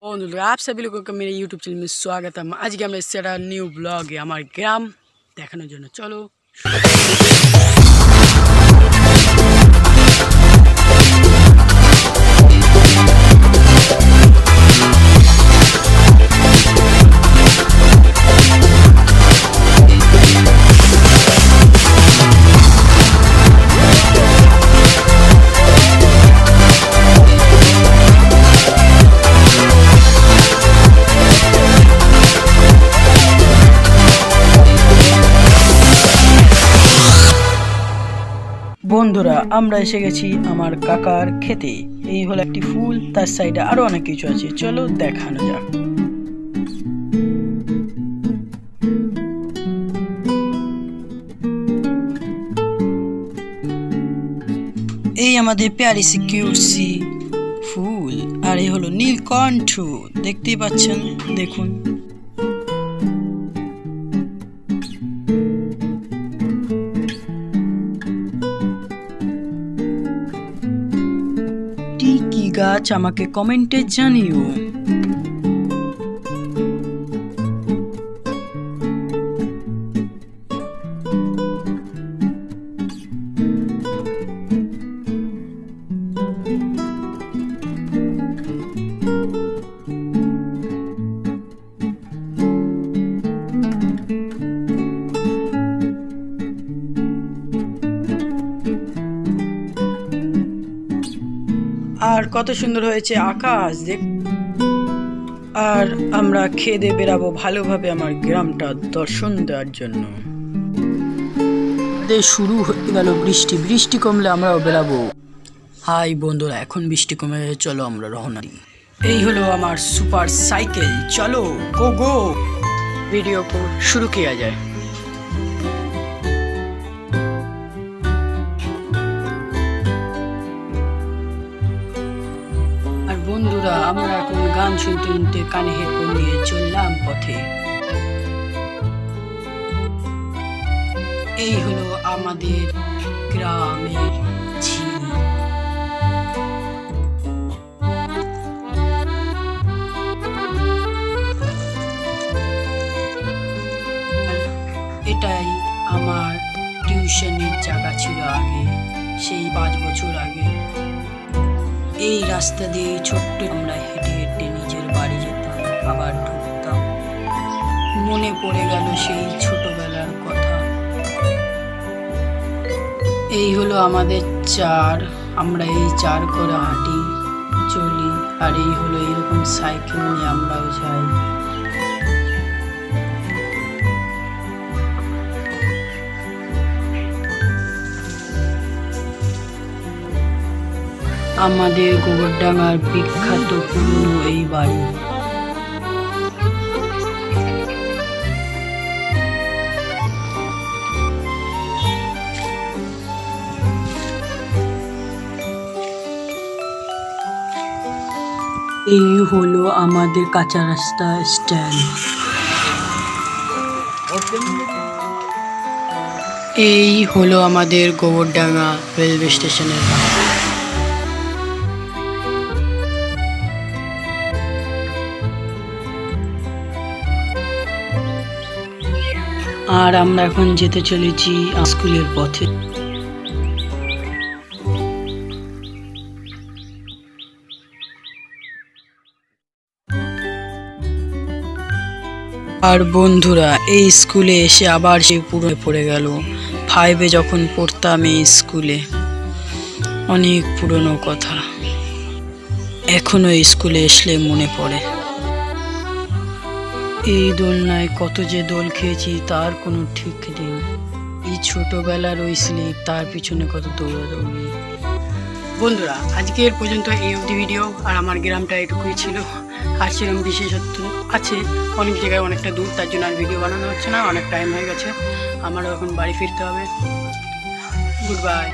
बंधुरा आप सभी लोगों का मेरे यूट्यूब चैनल में स्वागतम। आज के हमें सेटा न्यू ब्लॉग है हमारे ग्राम देखानोर जोन्नो चलो। বন্ধুরা আমরা এসে গেছি আমার কাকার খেতে। এই হলো একটি ফুল, তার সাইডে আরো অনেক কিছু আছে, চলো দেখানো যাক। এই আমাদের প্যারি সি কিউট সি ফুল, আর এই হলো নীলকণ্ঠ, দেখতেই পাচ্ছেন, দেখুন। কি গাছ আমাকে কমেন্টে জানিও। আর কত সুন্দর হয়েছে আকাশ দেখ। আর আমরা খেয়ে দিয়ে বেরাবো ভালোভাবে আমার গ্রামটা দর্শন দেওয়ার জন্য। শুরু হয়ে গেল বৃষ্টি, বৃষ্টি কমলে আমরাও বেরাবো। হাই বন্ধুরা, এখন বৃষ্টি কমে চলো আমরা রওনা দিই। এই হলো আমার সুপার সাইকেল, চলো গো গো। वीडियो को शुरू किया जाए। আর বন্ধুরা আমরা এখন গান শুনতে শুনতে কানে হেডফোন নিয়ে চললাম পথে। এই হলো আমাদের গ্রামের ঝিল। এটাই আমার টিউশনের জায়গা ছিল আগে, সেই 5 বছর আগে। এই রাস্তা দিয়ে ছোট্ট আমরা হেঁটে হেঁটে নিজের বাড়ি যেতাম, আবার ঢুকতাম। মনে পড়ে গেল সেই ছোটবেলার কথা। এই হলো আমাদের চার, আমরা এই চার করে হাঁটি চলি। আর এই হলো এরকম সাইকেল নিয়ে আমরাও যাই। আমাদের গোবরডাঙ্গার বিখ্যাত পুরনো এই বাড়ি। এই হলো আমাদের কাঁচা রাস্তা স্ট্যান্ড। এই হলো আমাদের গোবরডাঙ্গা রেলওয়ে স্টেশনের। আর আমরা এখন যেতে চলেছি স্কুলের পথে। আর বন্ধুরা এই স্কুলে এসে আবার সেই পুরো পড়ে গেল। 5-এ যখন পড়তাম এই স্কুলে, অনেক পুরনো কথা এখনো এই স্কুলে আসলে মনে পড়ে। এই দোলনায় কত যে দোল খেয়েছি তার কোনো ঠিক নেই। এই ছোটবেলার ওই স্লিপ, তার পিছনে কত দৌড়াদৌড়ি। বন্ধুরা আজকে এর পর্যন্ত এই অবধি ভিডিও। আর আমার গ্রামটা এটুকুই ছিল, আর সেরকম বিশেষত্ব আছে অনেক জায়গায়, অনেকটা দূর, তার জন্য আর ভিডিও বানানো হচ্ছে না, অনেক টাইম হয়ে গেছে। আমারও এখন বাড়ি ফিরতে হবে। Good bye.